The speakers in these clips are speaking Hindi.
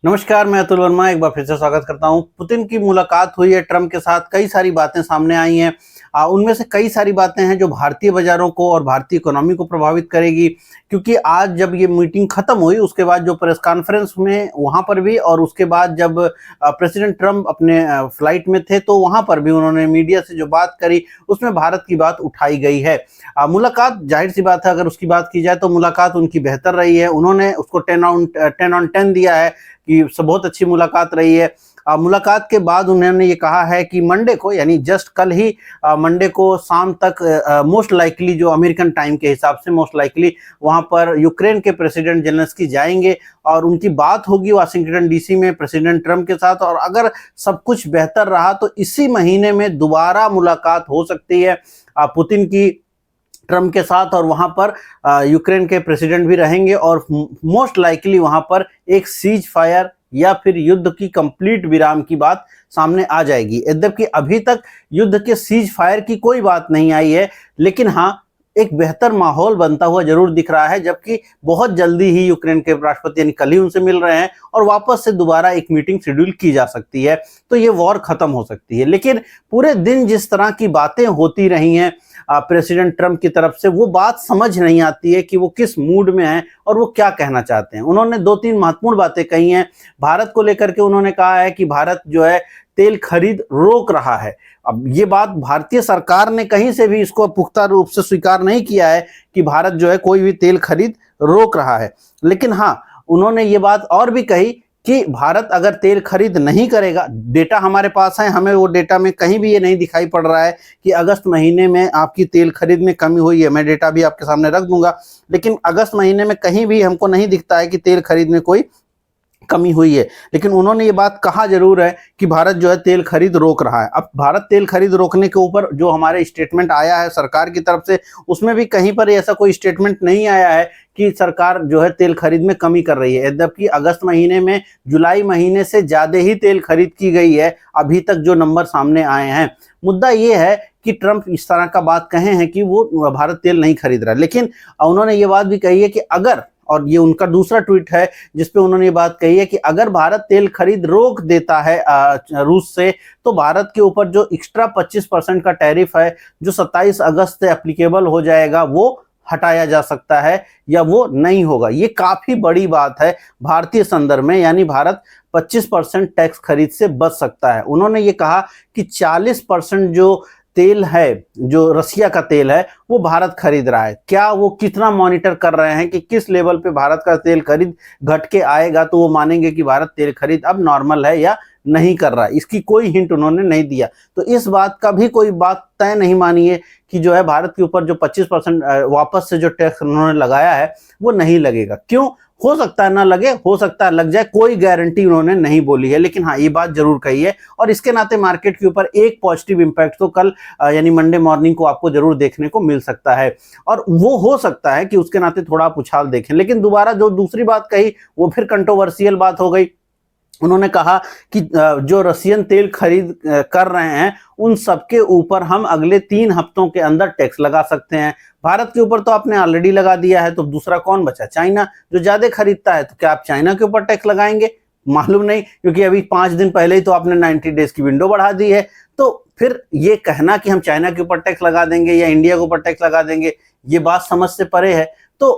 नमस्कार, मैं अतुल वर्मा एक बार फिर से स्वागत करता हूं। पुतिन की मुलाकात हुई है ट्रंप के साथ, कई सारी बातें सामने आई हैं। उनमें से कई सारी बातें हैं जो भारतीय बाजारों को और भारतीय इकोनॉमी को प्रभावित करेगी, क्योंकि आज जब ये मीटिंग खत्म हुई उसके बाद जो प्रेस कॉन्फ्रेंस में वहां पर भी, और उसके बाद जब प्रेसिडेंट ट्रंप अपने फ्लाइट में थे तो वहां पर भी उन्होंने मीडिया से जो बात करी उसमें भारत की बात उठाई गई है। मुलाकात, जाहिर सी बात है, अगर उसकी बात की जाए तो मुलाकात उनकी बेहतर रही है। उन्होंने उसको 10/10 दिया है कि बहुत अच्छी मुलाकात रही है। मुलाकात के बाद उन्होंने ये कहा है कि मंडे को, यानी जस्ट कल ही मंडे को शाम तक मोस्ट लाइकली, जो अमेरिकन टाइम के हिसाब से मोस्ट लाइकली वहां पर यूक्रेन के प्रेसिडेंट जेलेंस्की जाएंगे और उनकी बात होगी वाशिंगटन डीसी में प्रेसिडेंट ट्रंप के साथ। और अगर सब कुछ बेहतर रहा तो इसी महीने में दोबारा मुलाकात हो सकती है पुतिन की ट्रंप के साथ, और वहां पर यूक्रेन के प्रेसिडेंट भी रहेंगे और मोस्ट लाइकली वहां पर एक सीज फायर या फिर युद्ध की कंप्लीट विराम की बात सामने आ जाएगी। यद्यपि अभी तक युद्ध के सीज फायर की कोई बात नहीं आई है, लेकिन हाँ, एक बेहतर माहौल बनता हुआ जरूर दिख रहा है, जबकि बहुत जल्दी ही यूक्रेन के राष्ट्रपति यानी कल ही उनसे मिल रहे हैं और वापस से दोबारा एक मीटिंग शेड्यूल की जा सकती है, तो ये वॉर खत्म हो सकती है। लेकिन पूरे दिन जिस तरह की बातें होती रही हैं प्रेसिडेंट ट्रंप की तरफ से, वो बात समझ नहीं आती है कि वो किस मूड में हैं और वो क्या कहना चाहते हैं। उन्होंने 2-3 महत्वपूर्ण बातें कही हैं भारत को लेकर के। उन्होंने कहा है कि भारत जो है तेल खरीद रोक रहा है। अब ये बात भारतीय सरकार ने कहीं से भी इसको पुख्ता रूप से स्वीकार नहीं किया है कि भारत जो है कोई भी तेल खरीद रोक रहा है। लेकिन हाँ, उन्होंने ये बात और भी कही कि भारत अगर तेल खरीद नहीं करेगा, डेटा हमारे पास है, हमें वो डेटा में कहीं भी ये नहीं दिखाई पड़ रहा है कि अगस्त महीने में आपकी तेल खरीद में कमी हुई है। मैं डेटा भी आपके सामने रख दूंगा, लेकिन अगस्त महीने में कहीं भी हमको नहीं दिखता है कि तेल खरीद में कोई कमी हुई है। लेकिन उन्होंने ये बात कहा जरूर है कि भारत जो है तेल खरीद रोक रहा है। अब भारत तेल खरीद रोकने के ऊपर जो हमारे स्टेटमेंट आया है सरकार की तरफ से, उसमें भी कहीं पर ऐसा कोई स्टेटमेंट नहीं आया है कि सरकार जो है तेल खरीद में कमी कर रही है। यद्यपि अगस्त महीने में जुलाई महीने से ज्यादा ही तेल खरीद की गई है अभी तक जो नंबर सामने आए हैं। मुद्दा ये है कि ट्रंप इस तरह का बात कहे हैं कि वो भारत तेल नहीं खरीद रहा है, लेकिन उन्होंने ये बात भी कही है कि अगर, और ये उनका दूसरा ट्वीट है जिसपे उन्होंने ये बात कही है कि अगर भारत तेल खरीद रोक देता है रूस से, तो भारत के ऊपर जो एक्स्ट्रा 25% का टैरिफ है जो 27 अगस्त से एप्लीकेबल हो जाएगा, वो हटाया जा सकता है या वो नहीं होगा। ये काफी बड़ी बात है भारतीय संदर्भ में, यानी भारत 25% टैक्स खरीद से बच सकता है। उन्होंने ये कहा कि 40% जो तेल है, जो रसिया का तेल है, वो भारत खरीद रहा है। क्या वो कितना मॉनिटर कर रहे हैं कि किस लेवल पे भारत का तेल खरीद घट के आएगा तो वो मानेंगे कि भारत तेल खरीद अब नॉर्मल है या नहीं कर रहा है, इसकी कोई हिंट उन्होंने नहीं दिया। तो इस बात का भी कोई बात तय नहीं मानी है कि जो है भारत के ऊपर जो 25% वापस से जो टैक्स उन्होंने लगाया है वो नहीं लगेगा। क्यों? हो सकता है ना लगे, हो सकता है लग जाए, कोई गारंटी उन्होंने नहीं बोली है, लेकिन हाँ, ये बात जरूर कही है। और इसके नाते मार्केट के ऊपर एक पॉजिटिव इंपैक्ट तो कल यानी मंडे मॉर्निंग को आपको जरूर देखने को मिल सकता है, और वो हो सकता है कि उसके नाते थोड़ा आप उछाल देखें। लेकिन दोबारा जो दूसरी बात कही वो फिर कंट्रोवर्शियल बात हो गई। उन्होंने कहा कि जो रशियन तेल खरीद कर रहे हैं उन सबके ऊपर हम अगले 3 हफ्तों के अंदर टैक्स लगा सकते हैं। भारत के ऊपर तो आपने ऑलरेडी लगा दिया है, तो दूसरा कौन बचा? चाइना, जो ज्यादा खरीदता है। तो क्या आप चाइना के ऊपर टैक्स लगाएंगे? मालूम नहीं, क्योंकि अभी 5 दिन पहले ही तो आपने 90 डेज की विंडो बढ़ा दी है। तो फिर ये कहना कि हम चाइना के ऊपर टैक्स लगा देंगे या इंडिया के ऊपर टैक्स लगा देंगे, ये बात समझ से परे है। तो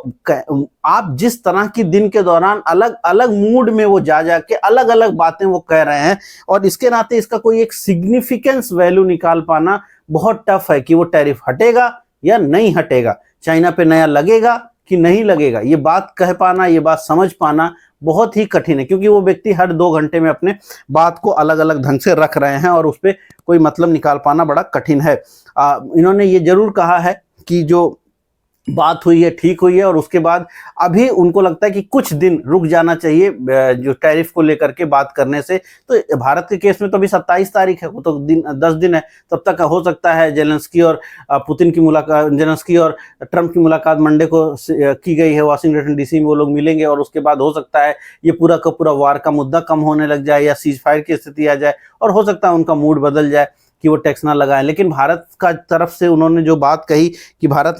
आप जिस तरह की दिन के दौरान अलग अलग मूड में वो जा के अलग अलग बातें वो कह रहे हैं, और इसके नाते इसका कोई एक सिग्निफिकेंस वैल्यू निकाल पाना बहुत टफ है कि वो टैरिफ हटेगा या नहीं हटेगा, चाइना पे नया लगेगा कि नहीं लगेगा। ये बात कह पाना, ये बात समझ पाना बहुत ही कठिन है, क्योंकि वो व्यक्ति हर 2 घंटे में अपने बात को अलग अलग ढंग से रख रहे हैं और उस पर कोई मतलब निकाल पाना बड़ा कठिन है। इन्होंने ये जरूर कहा है कि जो बात हुई है ठीक हुई है, और उसके बाद अभी उनको लगता है कि कुछ दिन रुक जाना चाहिए जो टैरिफ को लेकर के बात करने से। तो भारत के केस में तो अभी 27 तारीख है, वो तो 10 दिन है, तब तक हो सकता है जेलेंस्की और पुतिन की मुलाकात, जेलेंस्की और ट्रंप की मुलाकात मंडे को की गई है वाशिंगटन डीसी में, वो लोग मिलेंगे और उसके बाद हो सकता है ये पूरा का पूरा वार का मुद्दा कम होने लग जाए या सीज फायर की स्थिति आ जाए, और हो सकता है उनका मूड बदल जाए कि वो टैक्स ना लगाएं। लेकिन भारत का तरफ से उन्होंने जो बात कही कि भारत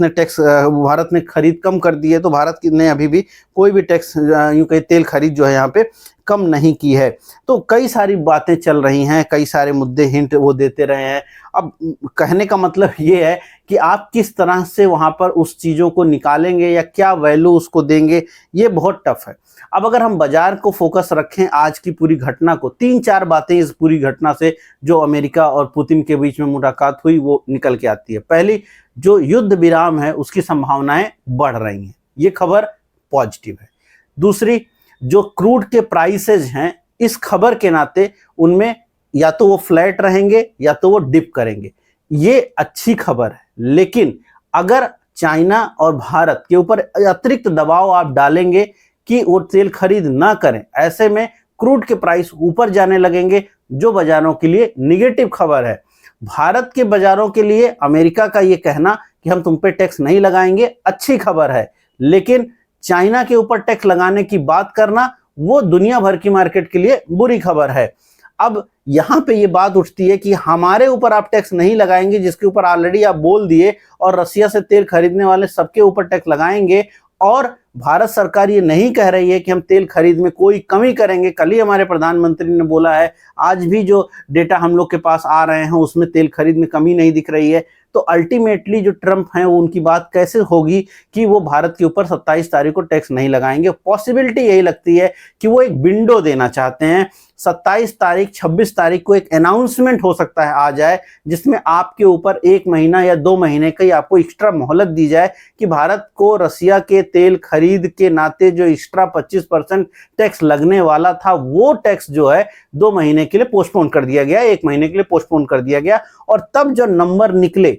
ने खरीद कम कर दी है, तो भारत ने अभी भी कोई भी टैक्स यूं कहीं तेल खरीद जो है यहाँ पे कम नहीं की है। तो कई सारी बातें चल रही हैं, कई सारे मुद्दे हिंट वो देते रहे हैं। अब कहने का मतलब ये है कि आप किस तरह से वहाँ पर उस चीज़ों को निकालेंगे या क्या वैल्यू उसको देंगे, ये बहुत टफ है। अब अगर हम बाजार को फोकस रखें आज की पूरी घटना को, 3-4 बातें इस पूरी घटना से जो अमेरिका और पुतिन के बीच में मुलाकात हुई वो निकल के आती है। पहली, जो युद्ध विराम है उसकी संभावनाएं बढ़ रही हैं, ये खबर पॉजिटिव है। दूसरी, जो क्रूड के प्राइसेज हैं इस खबर के नाते उनमें या तो वो फ्लैट रहेंगे या तो वो डिप करेंगे, ये अच्छी खबर है। लेकिन अगर चाइना और भारत के ऊपर अतिरिक्त दबाव आप डालेंगे कि वो तेल खरीद ना करें, ऐसे में क्रूड के प्राइस ऊपर जाने लगेंगे, जो बाजारों के लिए निगेटिव खबर है। भारत के बाजारों के लिए अमेरिका का ये कहना कि हम तुम पे टैक्स नहीं लगाएंगे अच्छी खबर है, लेकिन चाइना के ऊपर टैक्स लगाने की बात करना वो दुनिया भर की मार्केट के लिए बुरी खबर है। अब यहां पे ये बात उठती है कि हमारे ऊपर आप टैक्स नहीं लगाएंगे, जिसके ऊपर ऑलरेडी आप बोल दिए, और रसिया से तेल खरीदने वाले सबके ऊपर टैक्स लगाएंगे, और भारत सरकार ये नहीं कह रही है कि हम तेल खरीद में कोई कमी करेंगे। कल ही हमारे प्रधानमंत्री ने बोला है, आज भी जो डेटा हम लोग के पास आ रहे हैं उसमें तेल खरीद में कमी नहीं दिख रही है। तो अल्टीमेटली जो ट्रंप हैं वो उनकी बात कैसे होगी कि वो भारत के ऊपर 27 तारीख को टैक्स नहीं लगाएंगे। पॉसिबिलिटी यही लगती है कि वो एक विंडो देना चाहते हैं, 27 तारीख 26 तारीख को एक अनाउंसमेंट हो सकता है आ जाए, जिसमें आपके ऊपर 1 महीना या 2 महीने की आपको एक्स्ट्रा मोहलत दी जाए कि भारत को रसिया के तेल खरीद के नाते जो एक्स्ट्रा 25% टैक्स लगने वाला था वो टैक्स जो है 2 महीने के लिए पोस्टपोन कर दिया गया, 1 महीने के लिए पोस्टपोन कर दिया गया। और तब जो नंबर निकले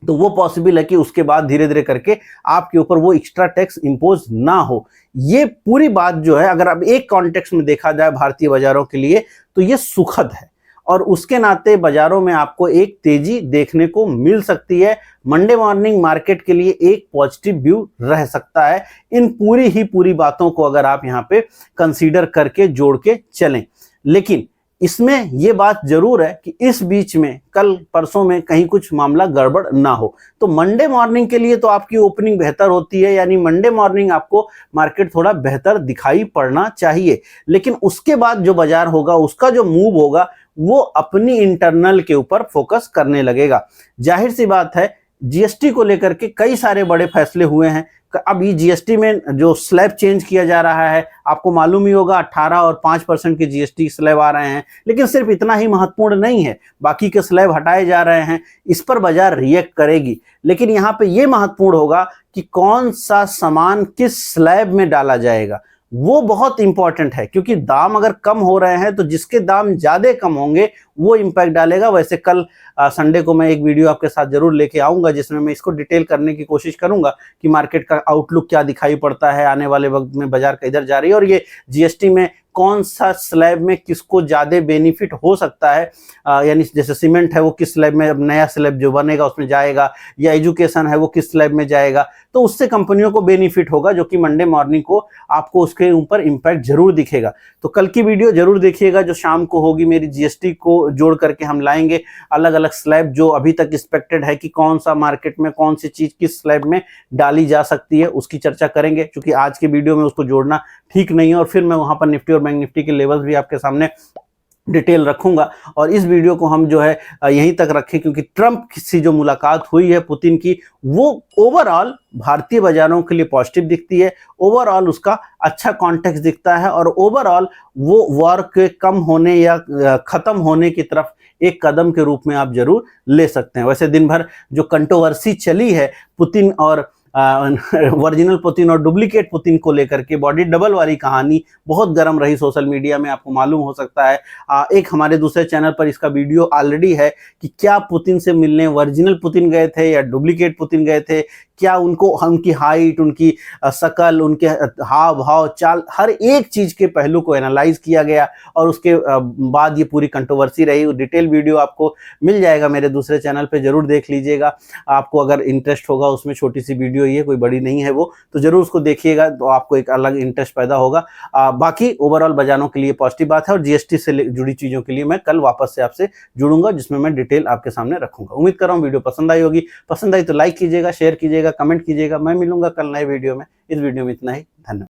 तो वो पॉसिबल है कि उसके बाद धीरे धीरे करके आपके ऊपर वो एक्स्ट्रा टैक्स इंपोज ना हो। ये पूरी बात जो है अगर अब एक कॉन्टेक्स्ट में देखा जाए भारतीय बाजारों के लिए तो ये सुखद है, और उसके नाते बाजारों में आपको एक तेजी देखने को मिल सकती है। मंडे मॉर्निंग मार्केट के लिए एक पॉजिटिव व्यू रह सकता है। इन पूरी बातों को अगर आप यहाँ पे कंसीडर करके जोड़ के चलें, लेकिन इसमें यह बात जरूर है कि इस बीच में कल परसों में कहीं कुछ मामला गड़बड़ ना हो। तो मंडे मॉर्निंग के लिए तो आपकी ओपनिंग बेहतर होती है, यानी मंडे मॉर्निंग आपको मार्केट थोड़ा बेहतर दिखाई पड़ना चाहिए। लेकिन उसके बाद जो बाजार होगा, उसका जो मूव होगा, वो अपनी इंटरनल के ऊपर फोकस करने लगेगा। जाहिर सी बात है, जीएसटी को लेकर के कई सारे बड़े फैसले हुए हैं। अब ये जीएसटी में जो स्लैब चेंज किया जा रहा है, आपको मालूम ही होगा 18 और 5% के जीएसटी स्लैब आ रहे हैं, लेकिन सिर्फ इतना ही महत्वपूर्ण नहीं है, बाकी के स्लैब हटाए जा रहे हैं। इस पर बाजार रिएक्ट करेगी, लेकिन यहाँ पे ये महत्वपूर्ण होगा कि कौन सा सामान किस स्लैब में डाला जाएगा, वो बहुत इंपॉर्टेंट है। क्योंकि दाम अगर कम हो रहे हैं तो जिसके दाम ज्यादा कम होंगे वो इंपैक्ट डालेगा। वैसे कल संडे को मैं एक वीडियो आपके साथ जरूर लेके आऊंगा जिसमें मैं इसको डिटेल करने की कोशिश करूंगा कि मार्केट का आउटलुक क्या दिखाई पड़ता है, आने वाले वक्त में बाजार का इधर जा रही है, और ये जीएसटी में कौन सा स्लैब में किसको ज्यादा बेनिफिट हो सकता है। यानी जैसे सीमेंट है वो किस स्लैब में, अब नया स्लैब जो बनेगा उसमें जाएगा, या एजुकेशन है वो किस स्लैब में जाएगा, तो उससे कंपनियों को बेनिफिट होगा, जो कि मंडे मॉर्निंग को आपको उसके ऊपर इंपैक्ट जरूर दिखेगा। तो कल की वीडियो जरूर देखिएगा जो शाम को होगी मेरी, जीएसटी को जोड़ करके हम लाएंगे अलग अलग स्लैब जो अभी तक एक्सपेक्टेड है कि कौन सा मार्केट में कौन सी चीज किस स्लैब में डाली जा सकती है, उसकी चर्चा करेंगे। क्योंकि आज के वीडियो में उसको जोड़ना ठीक नहीं है, और फिर मैं वहां पर निफ्टी और बैंक निफ्टी के लेवल्स भी आपके सामने डिटेल रखूंगा। और इस वीडियो को हम जो है यहीं तक रखें, क्योंकि ट्रंप से जो मुलाकात हुई है पुतिन की, वो ओवरऑल भारतीय बाजारों के लिए पॉजिटिव दिखती है, ओवरऑल उसका अच्छा कॉन्टेक्स्ट दिखता है, और ओवरऑल वो वॉर के कम होने या खत्म होने की तरफ एक कदम के रूप में आप जरूर ले सकते हैं। वैसे दिन भर जो कंट्रोवर्सी चली है पुतिन और ओरिजिनल पुतिन और डुप्लीकेट पुतिन को लेकर के, बॉडी डबल वाली कहानी बहुत गर्म रही सोशल मीडिया में, आपको मालूम हो सकता है। एक हमारे दूसरे चैनल पर इसका वीडियो ऑलरेडी है कि क्या पुतिन से मिलने ओरिजिनल पुतिन गए थे या डुप्लीकेट पुतिन गए थे, क्या उनको उनकी हाइट, उनकी शकल, उनके हाव भाव, चाल, हर एक चीज के पहलू को एनालाइज किया गया, और उसके बाद ये पूरी कंट्रोवर्सी रही। डिटेल वीडियो आपको मिल जाएगा मेरे दूसरे चैनल पे, जरूर देख लीजिएगा। आपको अगर इंटरेस्ट होगा उसमें, छोटी सी वीडियो ये कोई बड़ी नहीं है वो, तो जरूर उसको देखिएगा, तो आपको एक अलग इंटरेस्ट पैदा होगा। बाकी ओवरऑल बाजारों के लिए पॉजिटिव बात है, और जीएसटी से जुड़ी चीजों के लिए मैं कल वापस से आपसे जुड़ूंगा, जिसमें मैं डिटेल आपके सामने रखूंगा। उम्मीद कर रहा हूँ वीडियो पसंद आई होगी। पसंद आई तो लाइक कीजिएगा, शेयर कीजिएगा, कमेंट कीजिएगा। मैं मिलूंगा कल नए वीडियो में। इस वीडियो में इतना ही। धन्यवाद।